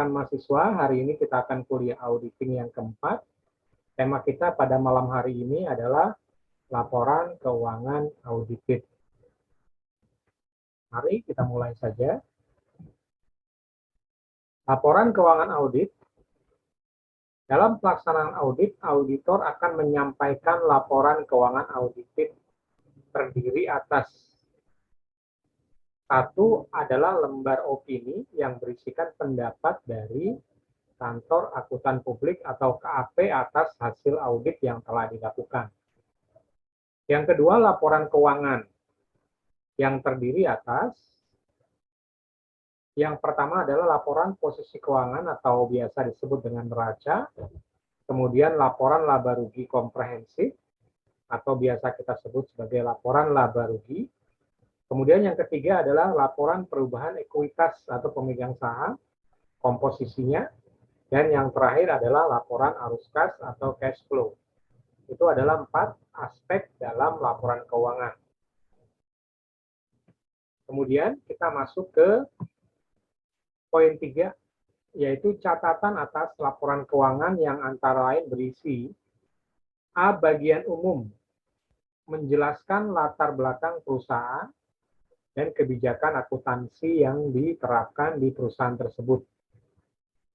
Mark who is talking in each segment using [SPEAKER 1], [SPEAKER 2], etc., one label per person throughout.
[SPEAKER 1] rekan mahasiswa, hari ini kita akan kuliah auditing yang keempat. Tema kita pada malam hari ini adalah laporan keuangan audited. Mari kita mulai saja. Laporan keuangan audit. Dalam pelaksanaan audit, auditor akan menyampaikan laporan keuangan audited terdiri atas satu adalah lembar opini yang berisikan pendapat dari kantor akuntan publik atau KAP atas hasil audit yang telah dilakukan. Yang kedua, laporan keuangan yang terdiri atas yang pertama adalah laporan posisi keuangan atau biasa disebut dengan neraca, kemudian laporan laba rugi komprehensif atau biasa kita sebut sebagai laporan laba rugi. Kemudian yang ketiga adalah laporan perubahan ekuitas atau pemegang saham, komposisinya, dan yang terakhir adalah laporan arus kas atau cash flow. Itu adalah 4 aspek dalam laporan keuangan. Kemudian kita masuk ke poin 3, yaitu catatan atas laporan keuangan yang antara lain berisi A. Bagian umum, menjelaskan latar belakang perusahaan dan kebijakan akuntansi yang diterapkan di perusahaan tersebut.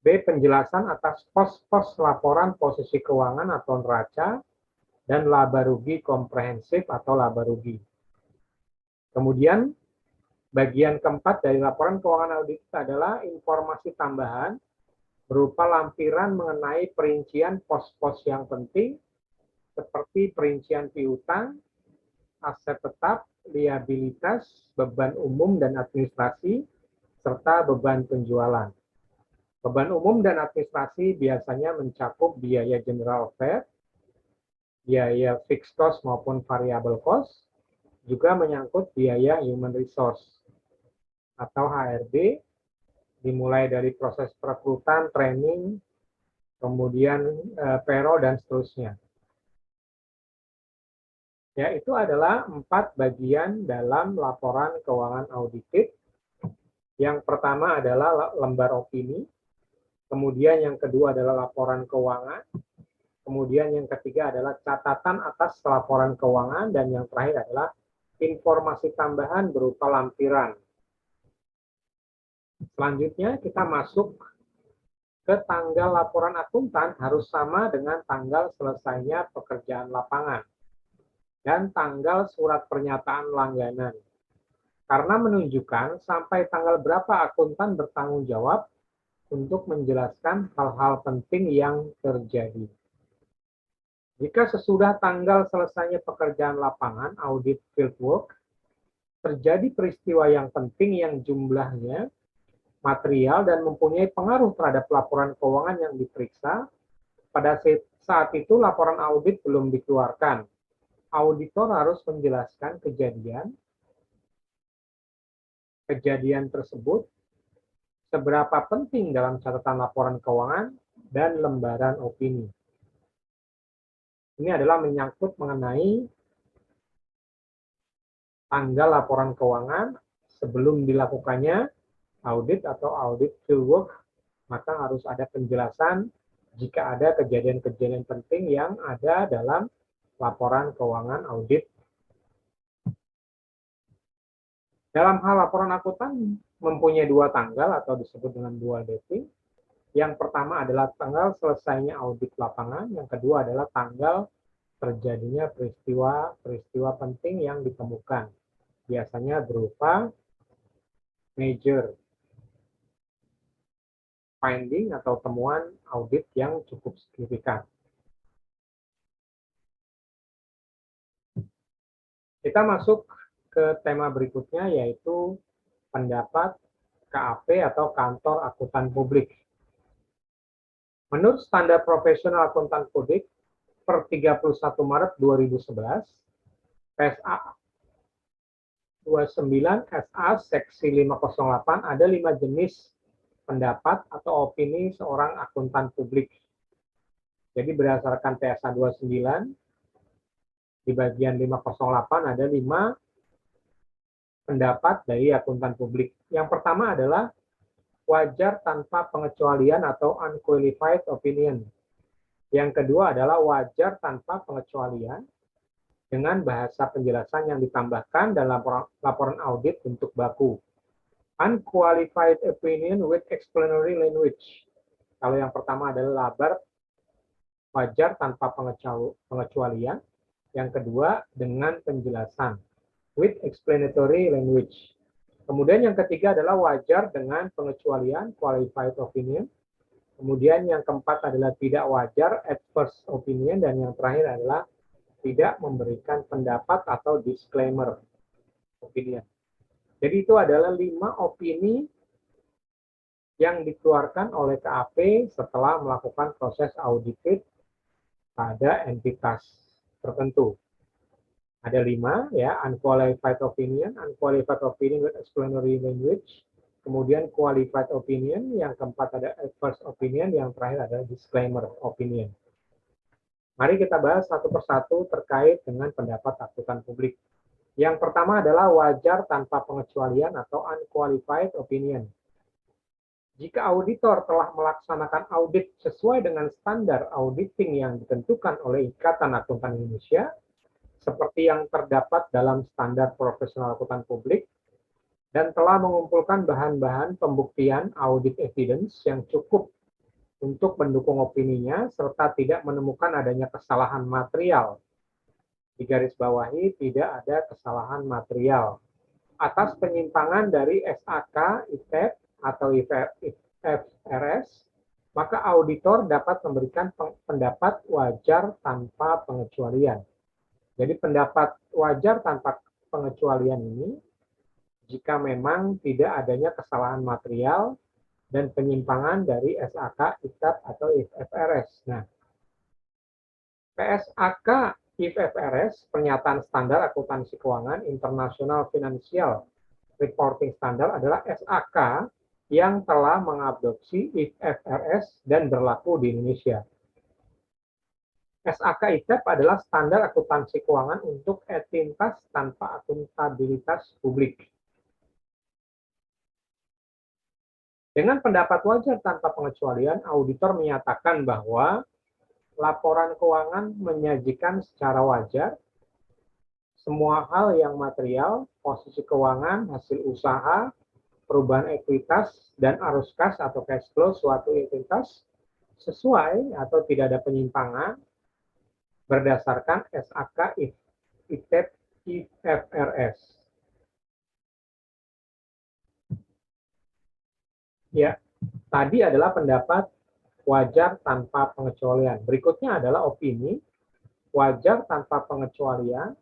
[SPEAKER 1] B. Penjelasan atas pos-pos laporan posisi keuangan atau neraca dan laba rugi komprehensif atau laba rugi. Kemudian, bagian keempat dari laporan keuangan audit adalah informasi tambahan berupa lampiran mengenai perincian pos-pos yang penting seperti perincian piutang, aset tetap, liabilitas, beban umum dan administrasi, serta beban penjualan. Beban umum dan administrasi biasanya mencakup biaya general affairs, biaya fixed cost maupun variable cost, juga menyangkut biaya human resource atau HRD, dimulai dari proses perekrutan, training, kemudian payroll, dan seterusnya. Ya, itu adalah 4 bagian dalam laporan keuangan audited. Yang pertama adalah lembar opini, kemudian yang kedua adalah laporan keuangan, kemudian yang ketiga adalah catatan atas laporan keuangan, dan yang terakhir adalah informasi tambahan berupa lampiran. Selanjutnya kita masuk ke tanggal laporan akuntan harus sama dengan tanggal selesainya pekerjaan lapangan dan tanggal surat pernyataan langganan. Karena menunjukkan sampai tanggal berapa akuntan bertanggung jawab untuk menjelaskan hal-hal penting yang terjadi. Jika sesudah tanggal selesainya pekerjaan lapangan, audit fieldwork, terjadi peristiwa yang penting yang jumlahnya material dan mempunyai pengaruh terhadap laporan keuangan yang diperiksa, pada saat itu laporan audit belum dikeluarkan. Auditor harus menjelaskan kejadian tersebut, seberapa penting dalam catatan laporan keuangan, dan lembaran opini. Ini adalah menyangkut mengenai tanggal laporan keuangan sebelum dilakukannya audit atau audit fieldwork, maka harus ada penjelasan jika ada kejadian-kejadian penting yang ada dalam laporan keuangan audit. Dalam hal laporan akuntan mempunyai 2 tanggal atau disebut dengan dual dating. Yang pertama adalah tanggal selesainya audit lapangan, yang kedua adalah tanggal terjadinya peristiwa penting yang ditemukan. Biasanya berupa major finding atau temuan audit yang cukup signifikan. Kita masuk ke tema berikutnya, yaitu pendapat KAP atau Kantor Akuntan Publik. Menurut Standar Profesional Akuntan Publik per 31 Maret 2011, PSA 29 SA Seksi 508 ada 5 jenis pendapat atau opini seorang akuntan publik. Jadi berdasarkan PSA 29, di bagian 508 ada 5 pendapat dari akuntan publik. Yang pertama adalah wajar tanpa pengecualian atau unqualified opinion. Yang kedua adalah wajar tanpa pengecualian dengan bahasa penjelasan yang ditambahkan dalam laporan audit bentuk baku. Unqualified opinion with explanatory language. Kalau yang pertama adalah labar wajar tanpa pengecualian. Yang kedua dengan penjelasan with explanatory language. Kemudian yang ketiga adalah wajar dengan pengecualian qualified opinion. Kemudian yang keempat adalah tidak wajar adverse opinion. Dan yang terakhir adalah tidak memberikan pendapat atau disclaimer opinion. Jadi itu adalah 5 opini yang dikeluarkan oleh KAP setelah melakukan proses audit pada entitas tertentu. Ada 5 ya, unqualified opinion with explanatory language, kemudian qualified opinion, yang keempat ada adverse opinion, yang terakhir adalah disclaimer opinion. Mari kita bahas satu persatu terkait dengan pendapat akuntan publik. Yang pertama adalah wajar tanpa pengecualian atau unqualified opinion. Jika auditor telah melaksanakan audit sesuai dengan standar auditing yang ditentukan oleh Ikatan Akuntan Indonesia, seperti yang terdapat dalam standar profesional akuntan publik, dan telah mengumpulkan bahan-bahan pembuktian audit evidence yang cukup untuk mendukung opininya, serta tidak menemukan adanya kesalahan material. Di garis bawahi, tidak ada kesalahan material. Atas penyimpangan dari SAK, ITEP, atau IFRS, maka auditor dapat memberikan pendapat wajar tanpa pengecualian. Jadi pendapat wajar tanpa pengecualian ini, jika memang tidak adanya kesalahan material dan penyimpangan dari SAK, ITEP, atau IFRS. Nah, PSAK IFRS, Pernyataan Standar Akuntansi Keuangan International Financial Reporting Standard, adalah SAK yang telah mengadopsi IFRS dan berlaku di Indonesia. SAK ITEP adalah standar akuntansi keuangan untuk entitas tanpa akuntabilitas publik. Dengan pendapat wajar tanpa pengecualian, auditor menyatakan bahwa laporan keuangan menyajikan secara wajar semua hal yang material, posisi keuangan, hasil usaha, perubahan ekuitas, dan arus kas atau cash flow suatu entitas sesuai atau tidak ada penyimpangan berdasarkan SAK ITEP IFRS. Ya, tadi adalah pendapat wajar tanpa pengecualian. Berikutnya adalah opini wajar tanpa pengecualian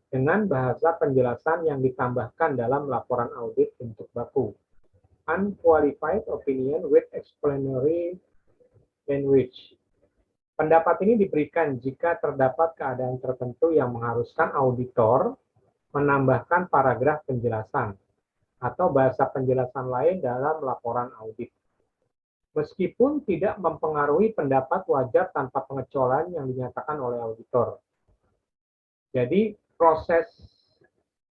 [SPEAKER 1] dengan bahasa penjelasan yang ditambahkan dalam laporan audit bentuk baku. Unqualified opinion with explanatory language. Pendapat ini diberikan jika terdapat keadaan tertentu yang mengharuskan auditor menambahkan paragraf penjelasan atau bahasa penjelasan lain dalam laporan audit. Meskipun tidak mempengaruhi pendapat wajar tanpa pengecualian yang dinyatakan oleh auditor. Jadi proses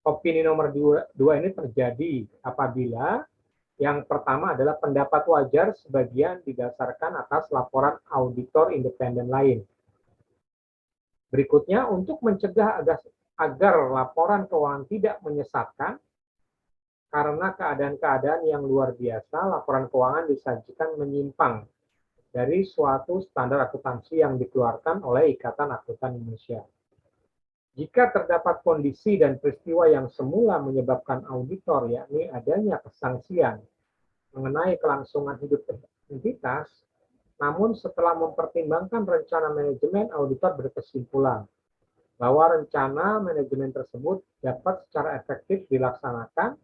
[SPEAKER 1] opini nomor 2 ini terjadi apabila yang pertama adalah pendapat wajar sebagian didasarkan atas laporan auditor independen lain. Berikutnya, untuk mencegah agar laporan keuangan tidak menyesatkan, karena keadaan-keadaan yang luar biasa, laporan keuangan disajikan menyimpang dari suatu standar akuntansi yang dikeluarkan oleh Ikatan Akuntan Indonesia. Jika terdapat kondisi dan peristiwa yang semula menyebabkan auditor, yakni adanya kesangsian mengenai kelangsungan hidup entitas, namun setelah mempertimbangkan rencana manajemen, auditor berkesimpulan bahwa rencana manajemen tersebut dapat secara efektif dilaksanakan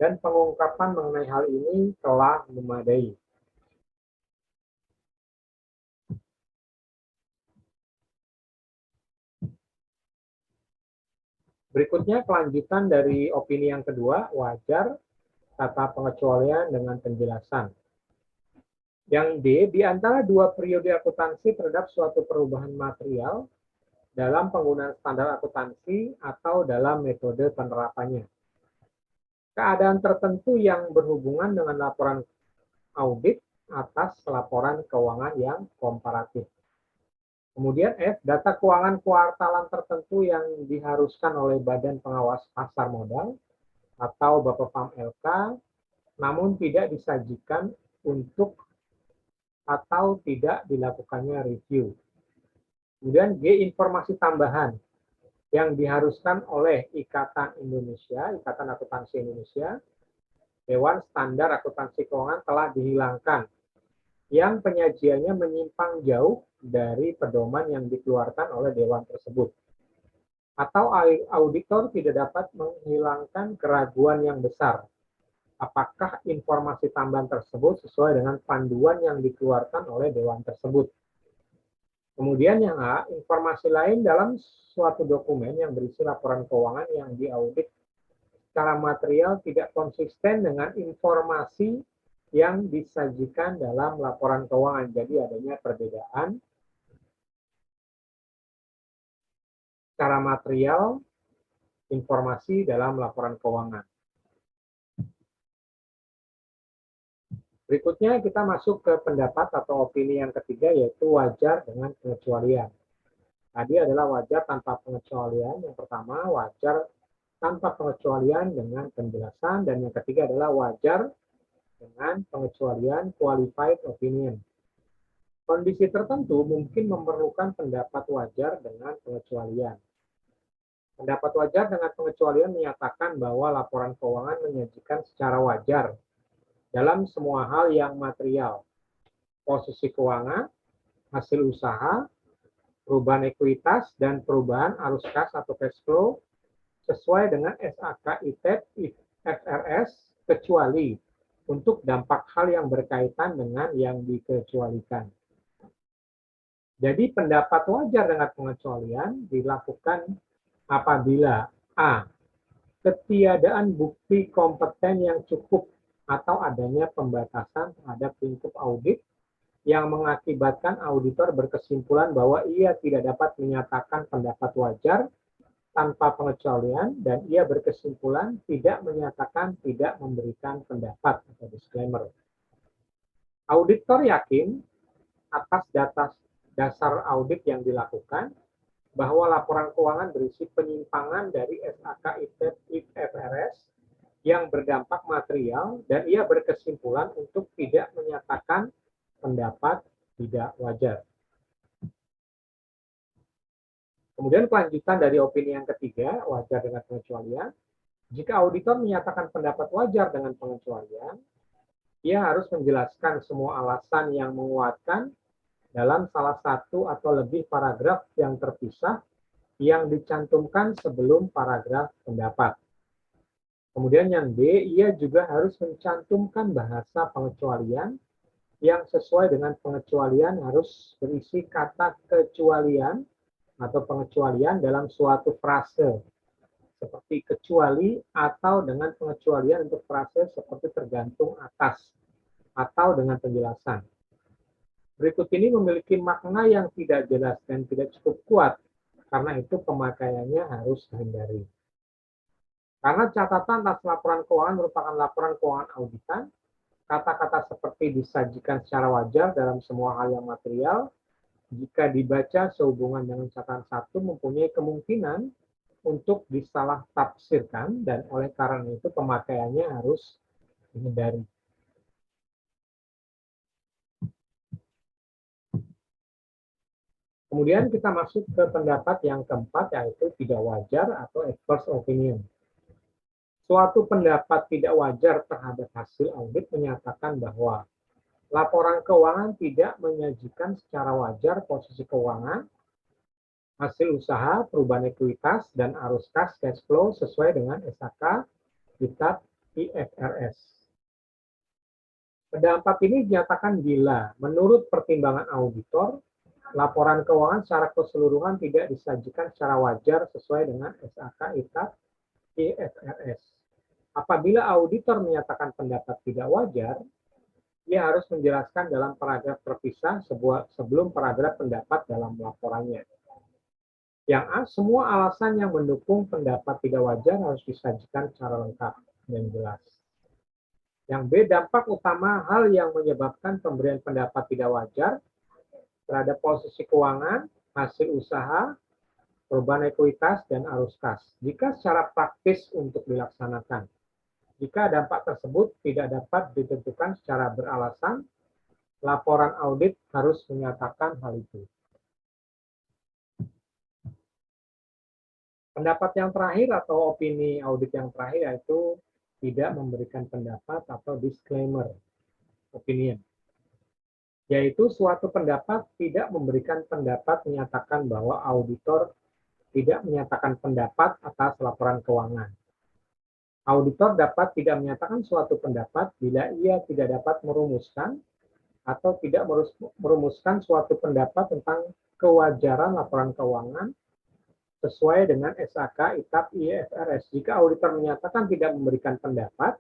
[SPEAKER 1] dan pengungkapan mengenai hal ini telah memadai. Berikutnya kelanjutan dari opini yang kedua, wajar tanpa pengecualian dengan penjelasan. Yang D, di antara dua periode akuntansi terhadap suatu perubahan material dalam penggunaan standar akuntansi atau dalam metode penerapannya. keadaan tertentu yang berhubungan dengan laporan audit atas laporan keuangan yang komparatif. Kemudian F, data keuangan kuartalan tertentu yang diharuskan oleh Badan Pengawas Pasar Modal atau Bapepam LK, namun tidak disajikan untuk atau tidak dilakukannya review. Kemudian G, informasi tambahan yang diharuskan oleh Ikatan Indonesia, Ikatan Akuntansi Indonesia, Dewan Standar Akuntansi Keuangan telah dihilangkan, yang penyajiannya menyimpang jauh dari pedoman yang dikeluarkan oleh Dewan tersebut. Atau auditor tidak dapat menghilangkan keraguan yang besar. Apakah informasi tambahan tersebut sesuai dengan panduan yang dikeluarkan oleh Dewan tersebut. Kemudian yang A, informasi lain dalam suatu dokumen yang berisi laporan keuangan yang diaudit secara material tidak konsisten dengan informasi yang disajikan dalam laporan keuangan. Jadi adanya perbedaan secara material informasi dalam laporan keuangan. Berikutnya kita masuk ke pendapat atau opini yang ketiga, yaitu wajar dengan pengecualian. Tadi adalah wajar tanpa pengecualian. Yang pertama, wajar tanpa pengecualian dengan penjelasan. Dan yang ketiga adalah wajar dengan pengecualian qualified opinion. Kondisi tertentu mungkin memerlukan pendapat wajar dengan pengecualian. Pendapat wajar dengan pengecualian menyatakan bahwa laporan keuangan menyajikan secara wajar dalam semua hal yang material, posisi keuangan, hasil usaha, perubahan ekuitas, dan perubahan arus kas atau cash flow sesuai dengan SAK, ITEP, IFRS, kecuali untuk dampak hal yang berkaitan dengan yang dikecualikan. Jadi pendapat wajar dengan pengecualian dilakukan apabila A, ketiadaan bukti kompeten yang cukup atau adanya pembatasan terhadap lingkup audit yang mengakibatkan auditor berkesimpulan bahwa ia tidak dapat menyatakan pendapat wajar tanpa pengecualian dan ia berkesimpulan tidak menyatakan tidak memberikan pendapat atau disclaimer. Auditor yakin atas dasar audit yang dilakukan bahwa laporan keuangan berisi penyimpangan dari SAK, ITEP, IFRS yang berdampak material dan ia berkesimpulan untuk tidak menyatakan pendapat tidak wajar. Kemudian kelanjutan dari opini yang ketiga, wajar dengan pengecualian. Jika auditor menyatakan pendapat wajar dengan pengecualian, ia harus menjelaskan semua alasan yang menguatkan dalam salah satu atau lebih paragraf yang terpisah yang dicantumkan sebelum paragraf pendapat. Kemudian yang B, ia juga harus mencantumkan bahasa pengecualian yang sesuai dengan pengecualian harus berisi kata kecualian atau pengecualian dalam suatu frase seperti kecuali atau dengan pengecualian untuk frase seperti tergantung atas atau dengan penjelasan. Berikut ini memiliki makna yang tidak jelas dan tidak cukup kuat, karena itu pemakaiannya harus dihindari. Karena catatan atas laporan keuangan merupakan laporan keuangan auditan, kata-kata seperti disajikan secara wajar dalam semua hal yang material, jika dibaca sehubungan dengan catatan 1 mempunyai kemungkinan untuk disalah tafsirkan dan oleh karena itu pemakaiannya harus dihindari. Kemudian kita masuk ke pendapat yang keempat, yaitu tidak wajar atau adverse opinion. Suatu pendapat tidak wajar terhadap hasil audit menyatakan bahwa laporan keuangan tidak menyajikan secara wajar posisi keuangan, hasil usaha, perubahan ekuitas, dan arus kas cash flow sesuai dengan SAK, ITAP, IFRS. Pendapat ini dinyatakan bila, menurut pertimbangan auditor, laporan keuangan secara keseluruhan tidak disajikan secara wajar sesuai dengan SAK, ITAP, IFRS. Apabila auditor menyatakan pendapat tidak wajar, ia harus menjelaskan dalam paragraf terpisah sebelum paragraf pendapat dalam laporannya. Yang A, semua alasan yang mendukung pendapat tidak wajar harus disajikan secara lengkap. dan jelas. Yang B, dampak utama hal yang menyebabkan pemberian pendapat tidak wajar terhadap posisi keuangan, hasil usaha, perubahan ekuitas, dan arus kas. Jika secara praktis untuk dilaksanakan, jika dampak tersebut tidak dapat ditentukan secara beralasan, laporan audit harus menyatakan hal itu. Pendapat yang terakhir atau opini audit yang terakhir yaitu tidak memberikan pendapat atau disclaimer opinion. Yaitu suatu pendapat tidak memberikan pendapat menyatakan bahwa auditor tidak menyatakan pendapat atas laporan keuangan. Auditor dapat tidak menyatakan suatu pendapat bila ia tidak dapat merumuskan atau tidak merumuskan suatu pendapat tentang kewajaran laporan keuangan sesuai dengan SAK, ITAP, IFRS. Jika auditor menyatakan tidak memberikan pendapat,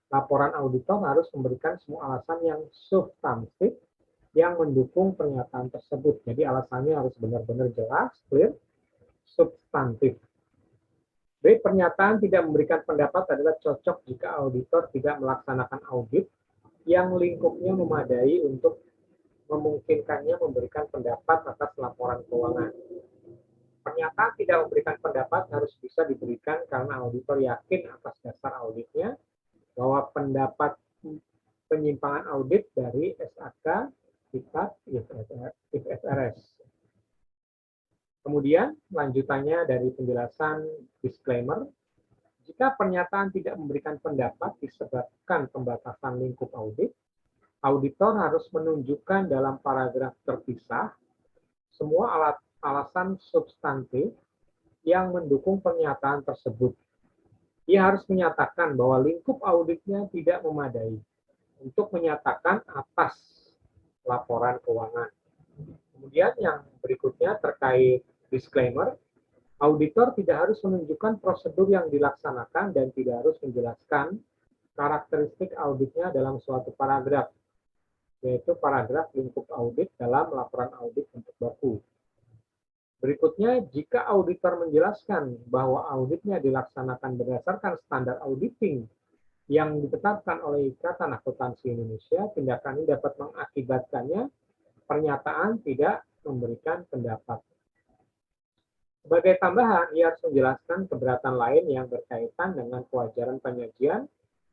[SPEAKER 1] laporan auditor harus memberikan semua alasan yang substantif yang mendukung pernyataan tersebut. Jadi alasannya harus benar-benar jelas, clear, substantif. B. Pernyataan tidak memberikan pendapat adalah cocok jika auditor tidak melaksanakan audit yang lingkupnya memadai untuk memungkinkannya memberikan pendapat atas laporan keuangan. Pernyataan tidak memberikan pendapat harus bisa diberikan karena auditor yakin atas dasar auditnya bahwa pendapat penyimpangan audit dari SAK, ITAP, IFRS. Kemudian lanjutannya dari penjelasan disclaimer, jika pernyataan tidak memberikan pendapat disebabkan pembatasan lingkup audit, auditor harus menunjukkan dalam paragraf terpisah semua alasan substantif yang mendukung pernyataan tersebut. Ia harus menyatakan bahwa lingkup auditnya tidak memadai untuk menyatakan atas laporan keuangan. Kemudian yang berikutnya terkait disclaimer, auditor tidak harus menunjukkan prosedur yang dilaksanakan dan tidak harus menjelaskan karakteristik auditnya dalam suatu paragraf, yaitu paragraf lingkup audit dalam laporan audit bentuk baku. Berikutnya, jika auditor menjelaskan bahwa auditnya dilaksanakan berdasarkan standar auditing yang ditetapkan oleh Ikatan Akuntansi Indonesia, tindakan ini dapat mengakibatkannya pernyataan tidak memberikan pendapat. Sebagai tambahan, ia harus menjelaskan keberatan lain yang berkaitan dengan kewajaran penyajian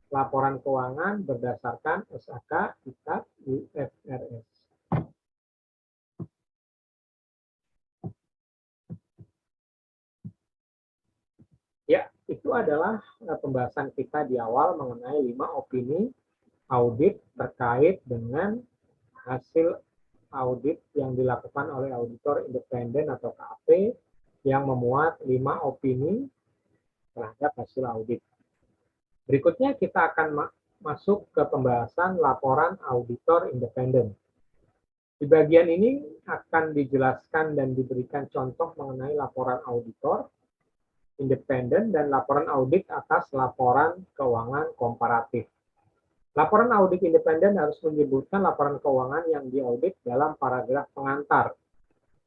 [SPEAKER 1] laporan keuangan berdasarkan SAK, ITAP, IFRS. Ya, itu adalah pembahasan kita di awal mengenai 5 opini audit terkait dengan hasil audit yang dilakukan oleh auditor independen atau KAP yang memuat 5 opini terhadap hasil audit. Berikutnya kita akan masuk ke pembahasan laporan auditor independen. Di bagian ini akan dijelaskan dan diberikan contoh mengenai laporan auditor independen dan laporan audit atas laporan keuangan komparatif. Laporan audit independen harus menyebutkan laporan keuangan yang diaudit dalam paragraf pengantar,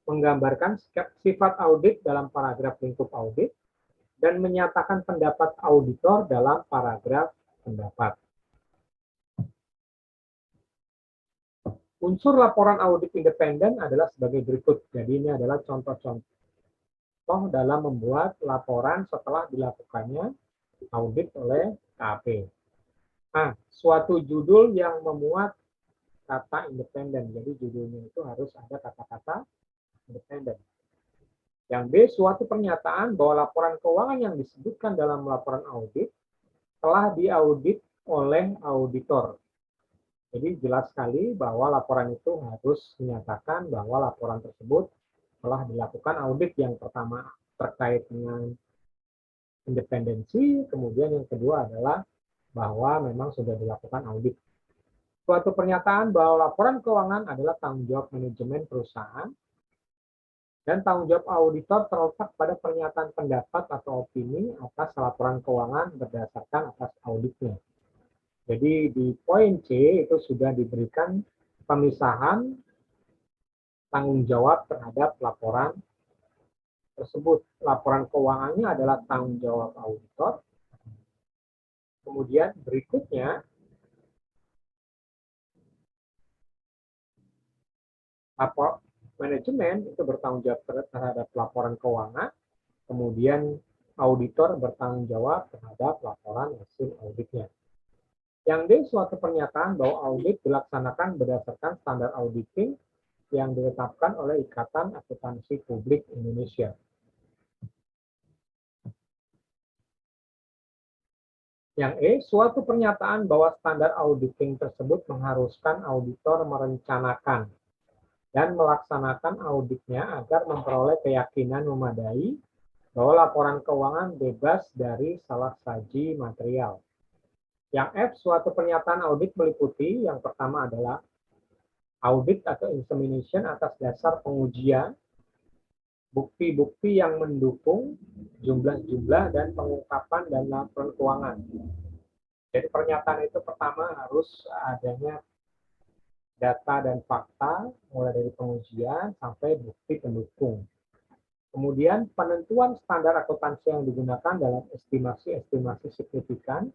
[SPEAKER 1] menggambarkan sifat audit dalam paragraf lingkup audit, dan menyatakan pendapat auditor dalam paragraf pendapat. Unsur laporan audit independen adalah sebagai berikut. Jadi ini adalah contoh-contoh dalam membuat laporan setelah dilakukannya audit oleh KAP. Nah, suatu judul yang memuat kata independen. Jadi judulnya itu harus ada kata-kata independen. Yang B, suatu pernyataan bahwa laporan keuangan yang disebutkan dalam laporan audit telah diaudit oleh auditor. Jadi jelas sekali bahwa laporan itu harus menyatakan bahwa laporan tersebut telah dilakukan audit. Yang pertama terkait dengan independensi, kemudian yang kedua adalah bahwa memang sudah dilakukan audit. Suatu pernyataan bahwa laporan keuangan adalah tanggung jawab manajemen perusahaan dan tanggung jawab auditor terletak pada pernyataan pendapat atau opini atas laporan keuangan berdasarkan atas auditnya. Jadi di poin C itu sudah diberikan pemisahan tanggung jawab terhadap laporan tersebut. Laporan keuangannya adalah tanggung jawab auditor, Kemudian berikutnya, manajemen itu bertanggung jawab terhadap laporan keuangan, kemudian auditor bertanggung jawab terhadap laporan hasil auditnya. Yang D, suatu pernyataan bahwa audit dilaksanakan berdasarkan standar auditing yang ditetapkan oleh Ikatan Akuntansi Publik Indonesia. Yang E, suatu pernyataan bahwa standar auditing tersebut mengharuskan auditor merencanakan dan melaksanakan auditnya agar memperoleh keyakinan memadai bahwa laporan keuangan bebas dari salah saji material. Yang F, suatu pernyataan audit meliputi yang pertama adalah audit atau examination atas dasar pengujian, bukti-bukti yang mendukung jumlah-jumlah dan pengungkapan dan laporan keuangan. Jadi pernyataan itu pertama harus adanya data dan fakta, mulai dari pengujian sampai bukti pendukung. Kemudian penentuan standar akuntansi yang digunakan dalam estimasi-estimasi signifikan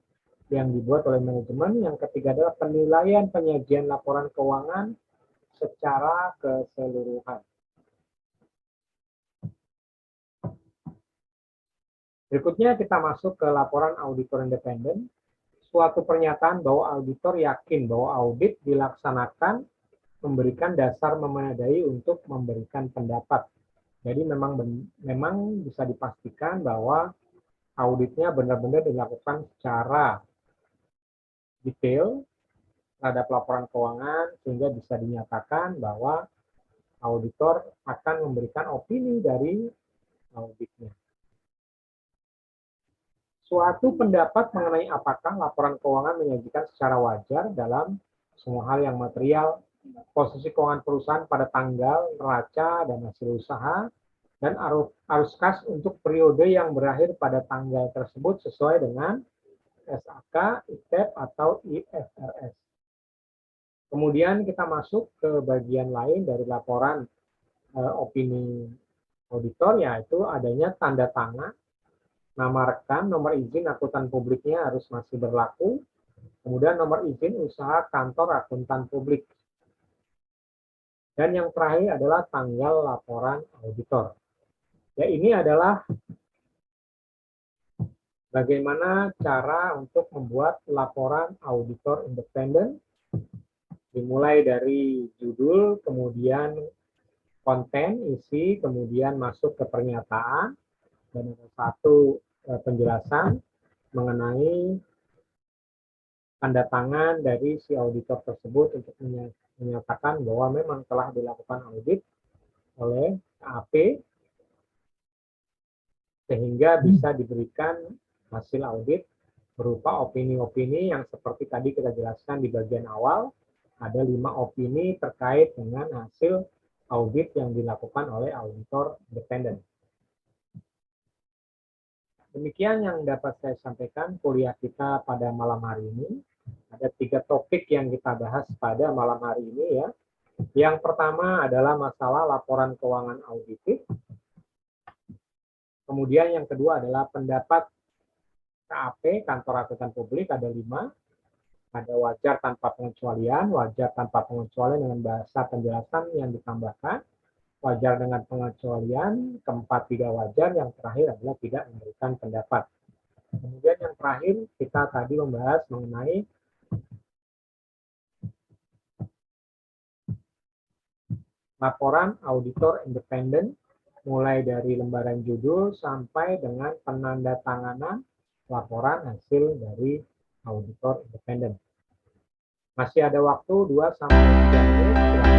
[SPEAKER 1] yang dibuat oleh manajemen. Yang ketiga adalah penilaian penyajian laporan keuangan secara keseluruhan. Berikutnya kita masuk ke laporan auditor independen. Suatu pernyataan bahwa auditor yakin bahwa audit dilaksanakan memberikan dasar memadai untuk memberikan pendapat. Jadi memang bisa dipastikan bahwa auditnya benar-benar dilakukan secara detail terhadap laporan keuangan sehingga bisa dinyatakan bahwa auditor akan memberikan opini dari auditnya. Suatu pendapat mengenai apakah laporan keuangan menyajikan secara wajar dalam semua hal yang material, posisi keuangan perusahaan pada tanggal, neraca, dan hasil usaha, dan arus kas untuk periode yang berakhir pada tanggal tersebut sesuai dengan SAK, ITEP, atau IFRS. Kemudian kita masuk ke bagian lain dari laporan opini auditor, yaitu adanya tanda tangan, nama rekan, nomor izin akuntan publiknya harus masih berlaku, kemudian nomor izin usaha kantor akuntan publik. Dan yang terakhir adalah tanggal laporan auditor. Ya, ini adalah bagaimana cara untuk membuat laporan auditor independen, dimulai dari judul, kemudian konten, isi, kemudian masuk ke pernyataan, dan ada satu penjelasan mengenai tanda tangan dari si auditor tersebut untuk menyatakan bahwa memang telah dilakukan audit oleh KAP, sehingga bisa diberikan hasil audit berupa opini-opini yang seperti tadi kita jelaskan di bagian awal. Ada 5 opini terkait dengan hasil audit yang dilakukan oleh auditor independen. Demikian yang dapat saya sampaikan kuliah kita pada malam hari ini. Ada 3 topik yang kita bahas pada malam hari ini ya. Yang pertama adalah masalah laporan keuangan auditif. Kemudian yang kedua adalah pendapat KAP, Kantor Akuntan Publik, ada 5. Ada wajar tanpa pengecualian, wajar tanpa pengecualian dengan bahasa penjelasan yang ditambahkan, wajar dengan pengecualian, keempat tidak wajar, yang terakhir adalah tidak memberikan pendapat. Kemudian yang terakhir kita tadi membahas mengenai laporan auditor independen, mulai dari lembaran judul sampai dengan penandatanganan laporan hasil dari auditor independen. Masih ada waktu 2-3 menit.